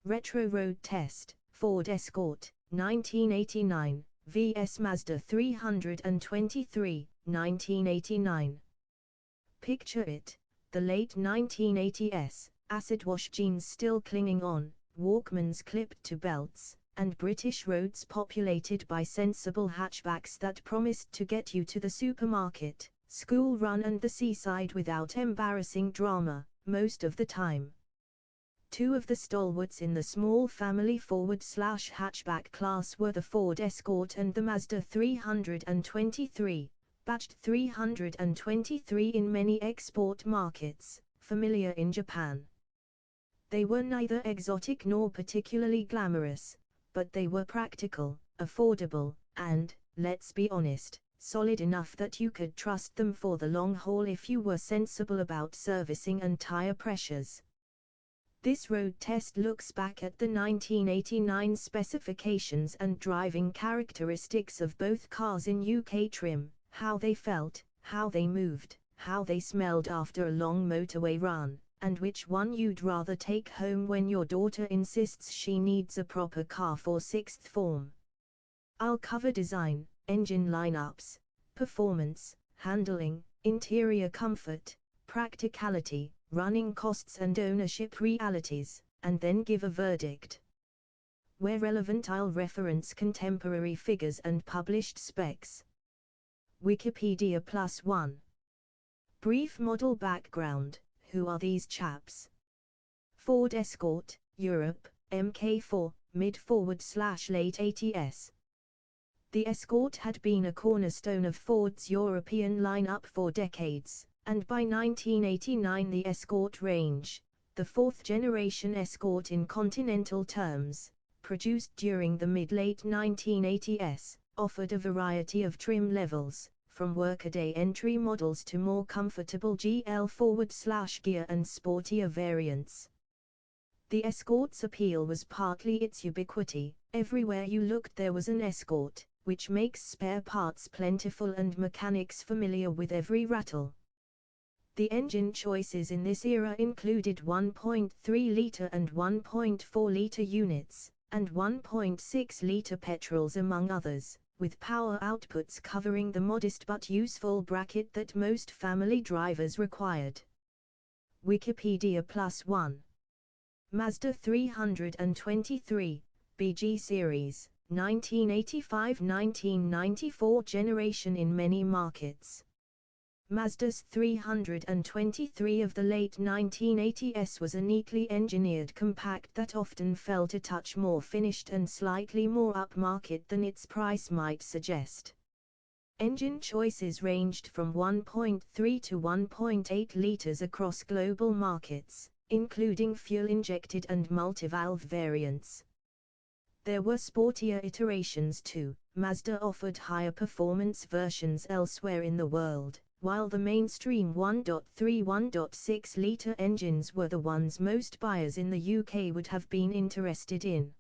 Retro Road Test, Ford Escort, 1989, vs Mazda 323, 1989. Picture it, the late 1980s, acid wash jeans still clinging on, Walkmans clipped to belts, and British roads populated by sensible hatchbacks that promised to get you to the supermarket, school run and the seaside without embarrassing drama, most of the time. Two of the stalwarts in the small family forward/hatchback class were the Ford Escort and the Mazda 323, badged 323 in many export markets, familiar in Japan. They were neither exotic nor particularly glamorous, but they were practical, affordable, and, let's be honest, solid enough that you could trust them for the long haul if you were sensible about servicing and tire pressures. This road test looks back at the 1989 specifications and driving characteristics of both cars in UK trim, how they felt, how they moved, how they smelled after a long motorway run, and which one you'd rather take home when your daughter insists she needs a proper car for sixth form. I'll cover design, engine lineups, performance, handling, interior comfort, practicality, running costs and ownership realities, and then give a verdict. Where relevant, I'll reference contemporary figures and published specs. Wikipedia +1. Brief model background. Who are these chaps? Ford Escort, Europe, Mk4, mid-forward/late 80s. The Escort had been a cornerstone of Ford's European lineup for decades, and by 1989 the Escort range, the fourth-generation Escort in continental terms, produced during the mid-late 1980s, offered a variety of trim levels, from workaday entry models to more comfortable GL forward/gear and sportier variants. The Escort's appeal was partly its ubiquity. Everywhere you looked there was an Escort, which makes spare parts plentiful and mechanics familiar with every rattle. The engine choices in this era included 1.3-litre and 1.4-litre units, and 1.6-litre petrols among others, with power outputs covering the modest but useful bracket that most family drivers required. Wikipedia +1. Mazda 323, BG Series, 1985-1994 generation in many markets. Mazda's 323 of the late 1980s was a neatly engineered compact that often felt a touch more finished and slightly more upmarket than its price might suggest. Engine choices ranged from 1.3 to 1.8 liters across global markets, including fuel-injected and multivalve variants. There were sportier iterations too. Mazda offered higher performance versions elsewhere in the world, while the mainstream 1.3-1.6-litre engines were the ones most buyers in the UK would have been interested in.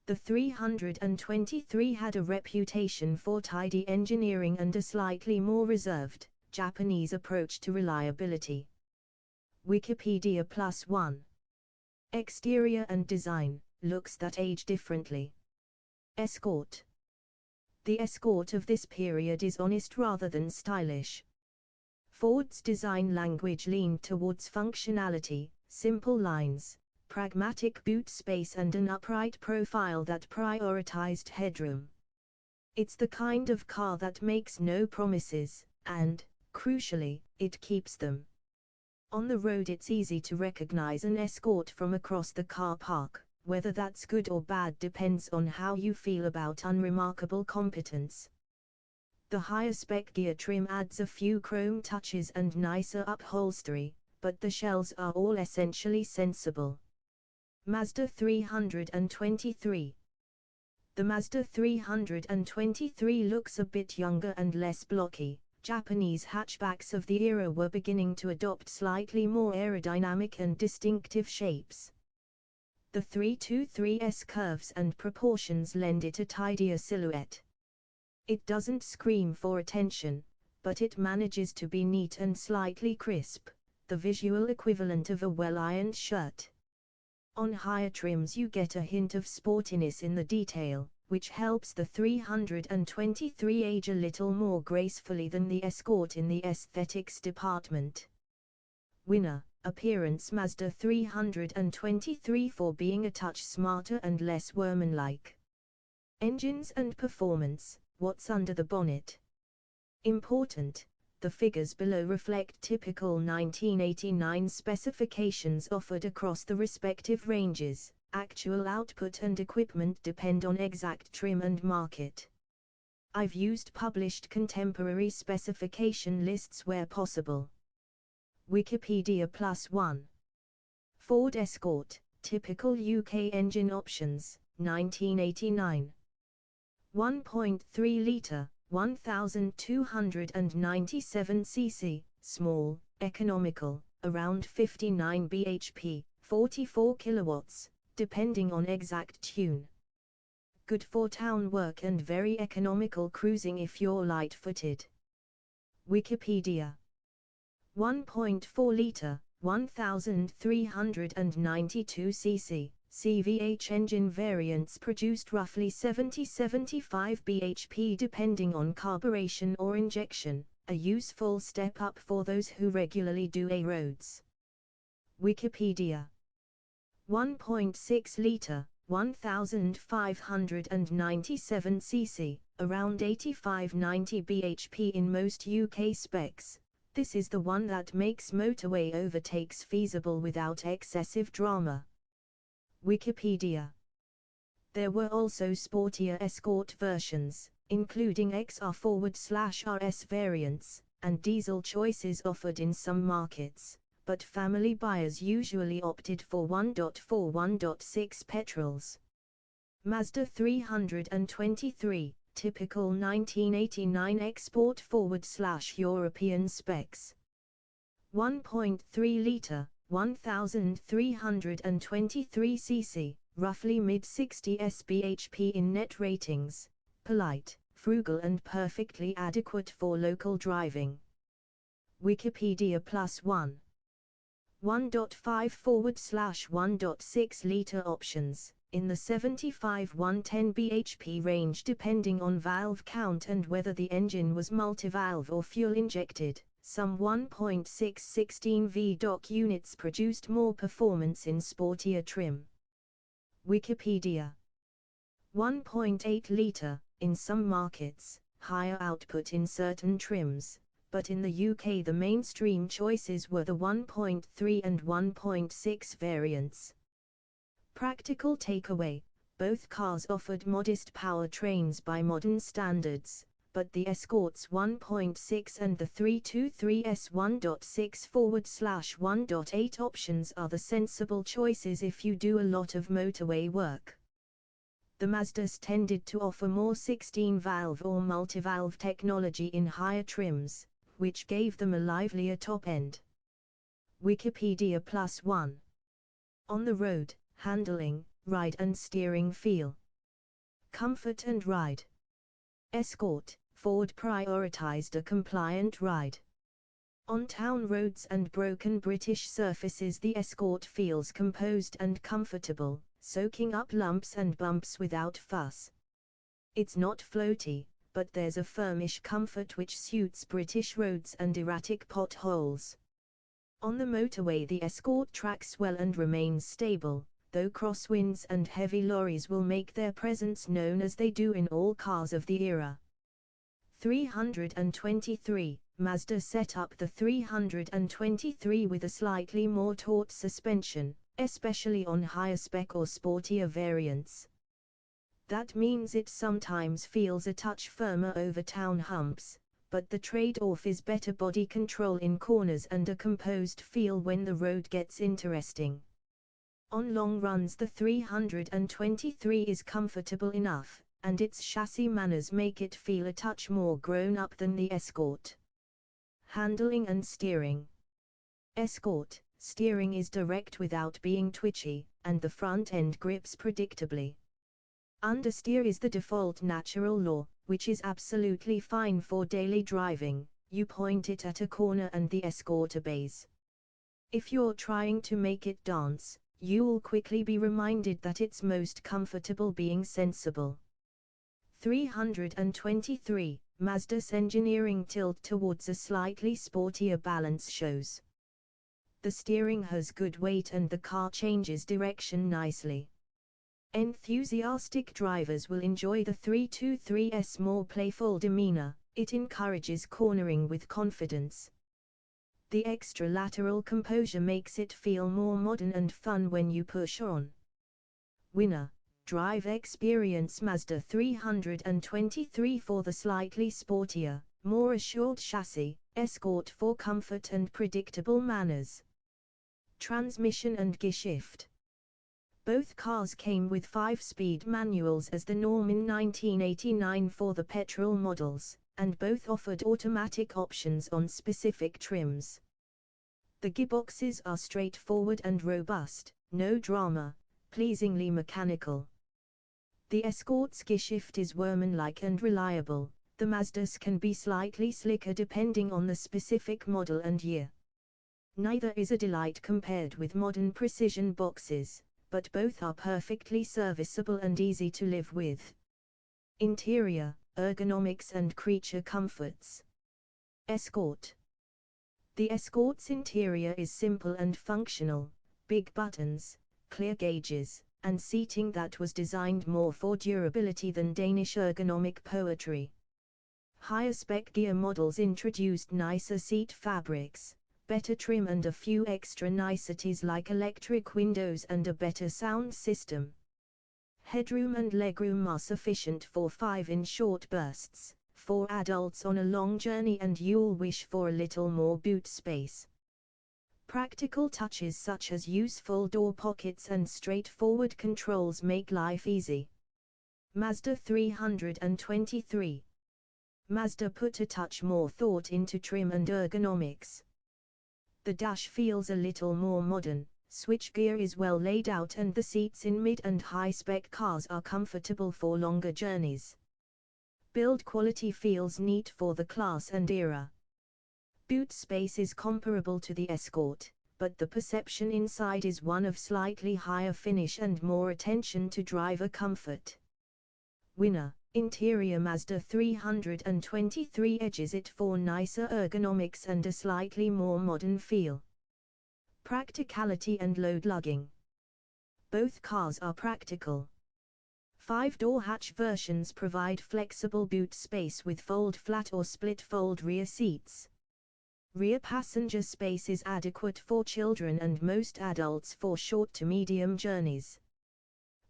The 323 had a reputation for tidy engineering and a slightly more reserved, Japanese approach to reliability. Wikipedia +1. Exterior and design, looks that age differently. Escort. The Escort of this period is honest rather than stylish. Ford's design language leaned towards functionality, simple lines, pragmatic boot space and an upright profile that prioritized headroom. It's the kind of car that makes no promises, and, crucially, it keeps them. On the road it's easy to recognize an Escort from across the car park. Whether that's good or bad depends on how you feel about unremarkable competence. The higher spec gear trim adds a few chrome touches and nicer upholstery, but the shells are all essentially sensible. Mazda 323. The Mazda 323 looks a bit younger and less blocky. Japanese hatchbacks of the era were beginning to adopt slightly more aerodynamic and distinctive shapes. The 323's curves and proportions lend it a tidier silhouette. It doesn't scream for attention, but it manages to be neat and slightly crisp, the visual equivalent of a well-ironed shirt. On higher trims you get a hint of sportiness in the detail, which helps the 323 age a little more gracefully than the Escort in the aesthetics department. Winner, appearance Mazda 323 for being a touch smarter and less workmanlike. Engines and performance, what's under the bonnet? Important, the figures below reflect typical 1989 specifications offered across the respective ranges. Actual output and equipment depend on exact trim and market. I've used published contemporary specification lists where possible. Wikipedia +1. Ford Escort, typical UK engine options, 1989. 1.3 litre, 1297 cc, small, economical, around 59 bhp, 44 kilowatts, depending on exact tune. Good for town work and very economical cruising if you're light-footed. Wikipedia. 1.4 litre, 1392 cc, CVH engine variants produced roughly 70-75 bhp depending on carburation or injection, a useful step up for those who regularly do A roads. Wikipedia. 1.6 litre, 1597 cc, around 85-90 bhp in most UK specs. This is the one that makes motorway overtakes feasible without excessive drama. Wikipedia. There were also sportier Escort versions, including XR/RS variants, and diesel choices offered in some markets, but family buyers usually opted for 1.4-1.6 petrols. Mazda 323, typical 1989 export/European specs. 1.3 litre, 1323 cc, roughly mid-60 bhp in net ratings, polite, frugal and perfectly adequate for local driving. Wikipedia +1. 1.5/1.6 litre options, in the 75-110 bhp range depending on valve count and whether the engine was multivalve or fuel injected. Some 1.616 V-dock units produced more performance in sportier trim. Wikipedia. 1.8 litre, in some markets, higher output in certain trims, but in the UK the mainstream choices were the 1.3 and 1.6 variants. Practical takeaway, both cars offered modest powertrains by modern standards, but the Escort's 1.6 and the 323's 1.6/1.8 options are the sensible choices if you do a lot of motorway work. The Mazdas tended to offer more 16-valve or multivalve technology in higher trims, which gave them a livelier top end. Wikipedia +1. On the road, handling, ride and steering feel. Comfort and ride. Escort, Ford prioritized a compliant ride. On town roads and broken British surfaces the Escort feels composed and comfortable, soaking up lumps and bumps without fuss. It's not floaty, but there's a firmish comfort which suits British roads and erratic potholes. On the motorway the Escort tracks well and remains stable, though crosswinds and heavy lorries will make their presence known as they do in all cars of the era. 323, Mazda set up the 323 with a slightly more taut suspension, especially on higher spec or sportier variants. That means it sometimes feels a touch firmer over town humps, but the trade-off is better body control in corners and a composed feel when the road gets interesting. On long runs the 323 is comfortable enough, and its chassis manners make it feel a touch more grown-up than the Escort. Handling and steering. Escort, steering is direct without being twitchy, and the front end grips predictably. Understeer is the default natural law, which is absolutely fine for daily driving. You point it at a corner and the Escort obeys. If you're trying to make it dance, You'll quickly be reminded that it's most comfortable being sensible. 323. Mazda's engineering tilt towards a slightly sportier balance shows. The steering has good weight and the car changes direction nicely. Enthusiastic drivers will enjoy the 323's more playful demeanor. It encourages cornering with confidence. The extra lateral composure makes it feel more modern and fun when you push on. Winner. Drive experience Mazda 323 for the slightly sportier, more assured chassis, Escort for comfort and predictable manners. Transmission and gearshift. Both cars came with 5-speed manuals as the norm in 1989 for the petrol models, and both offered automatic options on specific trims. The gearboxes are straightforward and robust, no drama, pleasingly mechanical. The Escort's gearshift is workmanlike and reliable. The Mazdas can be slightly slicker depending on the specific model and year. Neither is a delight compared with modern precision boxes, but both are perfectly serviceable and easy to live with. Interior, ergonomics and creature comforts. Escort. The Escort's interior is simple and functional, big buttons, clear gauges, and seating that was designed more for durability than Danish ergonomic poetry. Higher spec gear models introduced nicer seat fabrics, better trim and a few extra niceties like electric windows and a better sound system. Headroom and legroom are sufficient for 5 in short bursts, for adults on a long journey, and you'll wish for a little more boot space. Practical touches such as useful door pockets and straightforward controls make life easy. Mazda 323. Mazda put a touch more thought into trim and ergonomics. The dash feels a little more modern, switchgear is well laid out, and the seats in mid and high-spec cars are comfortable for longer journeys. Build quality feels neat for the class and era. Boot space is comparable to the Escort, but the perception inside is one of slightly higher finish and more attention to driver comfort. Winner. Interior Mazda 323 edges it for nicer ergonomics and a slightly more modern feel. Practicality and load lugging. Both cars are practical. 5-door hatch versions provide flexible boot space with fold-flat or split-fold rear seats. Rear passenger space is adequate for children and most adults for short to medium journeys.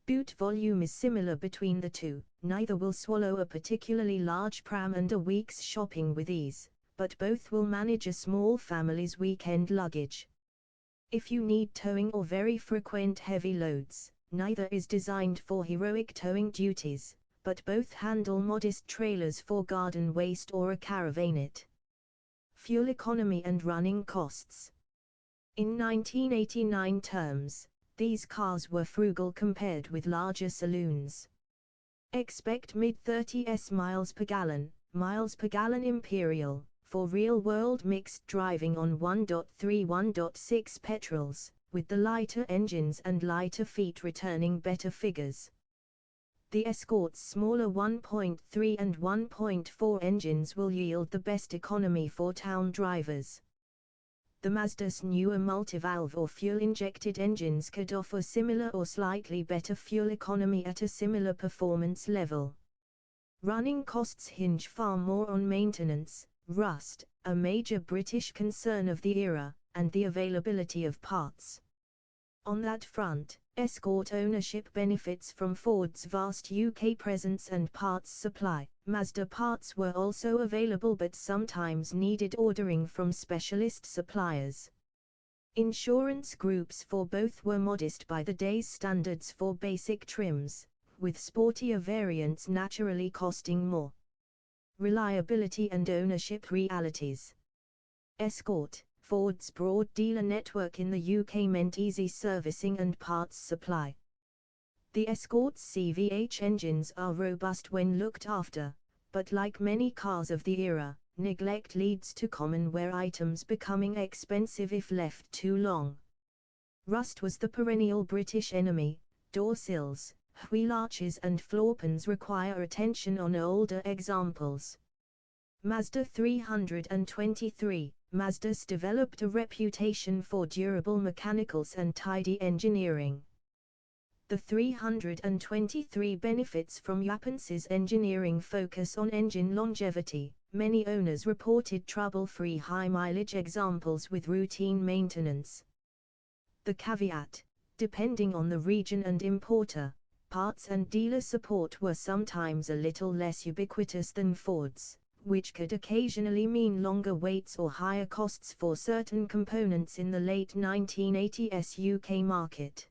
Boot volume is similar between the two. Neither will swallow a particularly large pram and a week's shopping with ease, but both will manage a small family's weekend luggage. If you need towing or very frequent heavy loads, neither is designed for heroic towing duties, but both handle modest trailers for garden waste or a caravanette. Fuel economy and running costs. In 1989 terms, these cars were frugal compared with larger saloons. Expect mid-30s miles per gallon Imperial, for real-world mixed driving on 1.3-1.6 petrols, with the lighter engines and lighter feet returning better figures. The Escort's smaller 1.3 and 1.4 engines will yield the best economy for town drivers. The Mazda's newer multivalve or fuel-injected engines could offer similar or slightly better fuel economy at a similar performance level. Running costs hinge far more on maintenance, rust, a major British concern of the era, and the availability of parts. On that front, Escort ownership benefits from Ford's vast UK presence and parts supply. Mazda parts were also available but sometimes needed ordering from specialist suppliers. Insurance groups for both were modest by the day's standards for basic trims, with sportier variants naturally costing more. Reliability and ownership realities. Escort. Ford's broad dealer network in the UK meant easy servicing and parts supply. The Escort's CVH engines are robust when looked after, but like many cars of the era, neglect leads to common wear items becoming expensive if left too long. Rust was the perennial British enemy. Door sills, wheel arches and floorpans require attention on older examples. Mazda 323. Mazda's developed a reputation for durable mechanicals and tidy engineering. The 323 benefits from Japan's engineering focus on engine longevity. Many owners reported trouble-free high-mileage examples with routine maintenance. The caveat: depending on the region and importer, parts and dealer support were sometimes a little less ubiquitous than Ford's, which could occasionally mean longer waits or higher costs for certain components in the late 1980s UK market.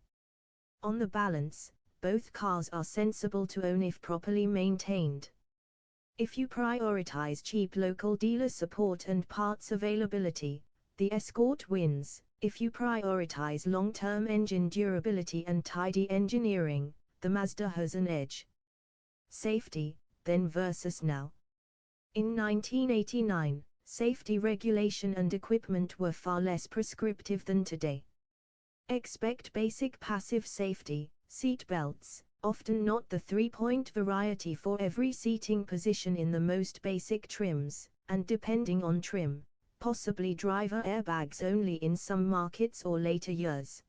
On the balance, both cars are sensible to own if properly maintained. If you prioritize cheap local dealer support and parts availability, the Escort wins. If you prioritize long-term engine durability and tidy engineering, the Mazda has an edge. Safety, then versus now. In 1989, safety regulation and equipment were far less prescriptive than today. Expect basic passive safety, seat belts, often not the three-point variety for every seating position in the most basic trims, and depending on trim, possibly driver airbags only in some markets or later years.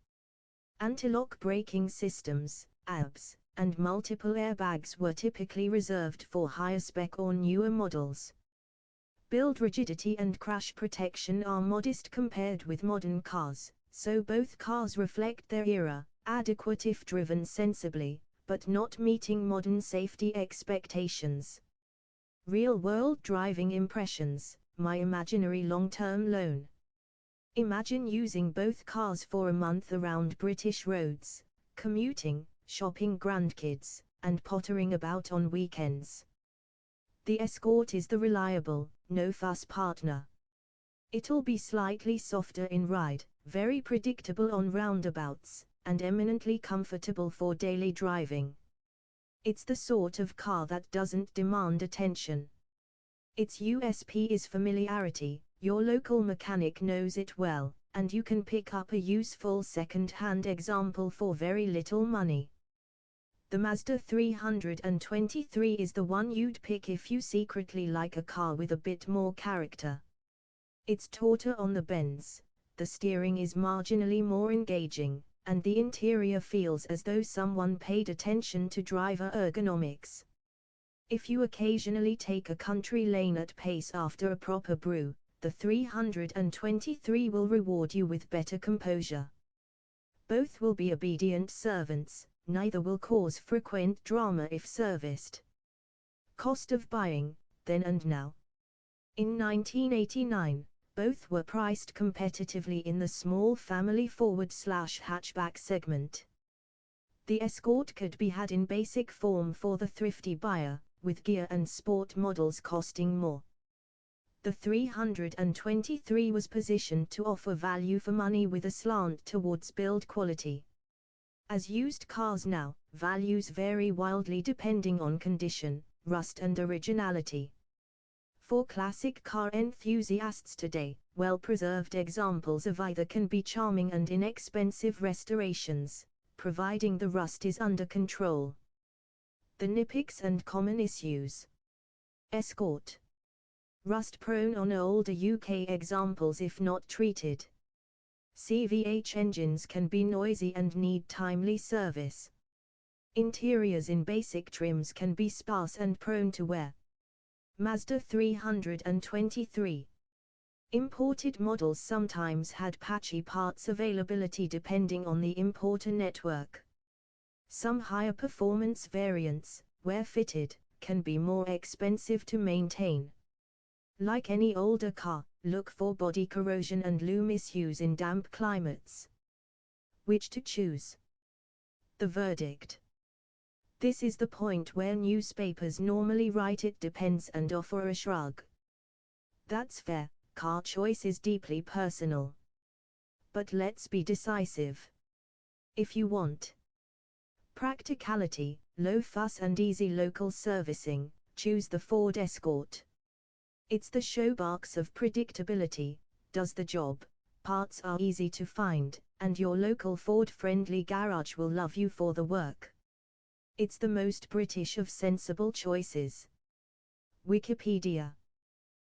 Anti-lock braking systems, ABS, and multiple airbags were typically reserved for higher spec or newer models. Build rigidity and crash protection are modest compared with modern cars, so both cars reflect their era, adequate if driven sensibly, but not meeting modern safety expectations. Real-world driving impressions, my imaginary long-term loan. Imagine using both cars for a month around British roads, commuting, shopping grandkids, and pottering about on weekends. The Escort is the reliable, no-fuss partner. It'll be slightly softer in ride, very predictable on roundabouts, and eminently comfortable for daily driving. It's the sort of car that doesn't demand attention. Its USP is familiarity. Your local mechanic knows it well, and you can pick up a useful second-hand example for very little money. The Mazda 323 is the one you'd pick if you secretly like a car with a bit more character. It's tauter on the bends, the steering is marginally more engaging, and the interior feels as though someone paid attention to driver ergonomics. If you occasionally take a country lane at pace after a proper brew, the 323 will reward you with better composure. Both will be obedient servants, neither will cause frequent drama if serviced. Cost of buying, then and now. In 1989, both were priced competitively in the small family forward/hatchback segment. The Escort could be had in basic form for the thrifty buyer, with gear and sport models costing more. The 323 was positioned to offer value for money with a slant towards build quality. As used cars now, values vary wildly depending on condition, rust and originality. For classic car enthusiasts today, well-preserved examples of either can be charming and inexpensive restorations, providing the rust is under control. The nitpicks and common issues. Escort. Rust-prone on older UK examples if not treated. CVH engines can be noisy and need timely service. Interiors in basic trims can be sparse and prone to wear. Mazda 323. Imported models sometimes had patchy parts availability depending on the importer network. Some higher performance variants, where fitted, can be more expensive to maintain. Like any older car, look for body corrosion and loom issues in damp climates. Which to choose? The verdict. This is the point where newspapers normally write "it depends" and offer a shrug. That's fair, car choice is deeply personal. But let's be decisive. If you want practicality, low fuss and easy local servicing, choose the Ford Escort. It's the showbox of predictability, does the job, parts are easy to find, and your local Ford-friendly garage will love you for the work. It's the most British of sensible choices. Wikipedia.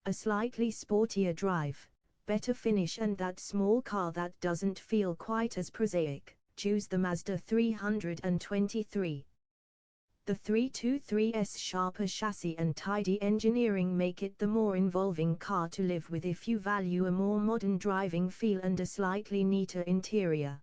A slightly sportier drive, better finish and that small car that doesn't feel quite as prosaic, choose the Mazda 323. The 323's sharper chassis and tidy engineering make it the more involving car to live with if you value a more modern driving feel and a slightly neater interior.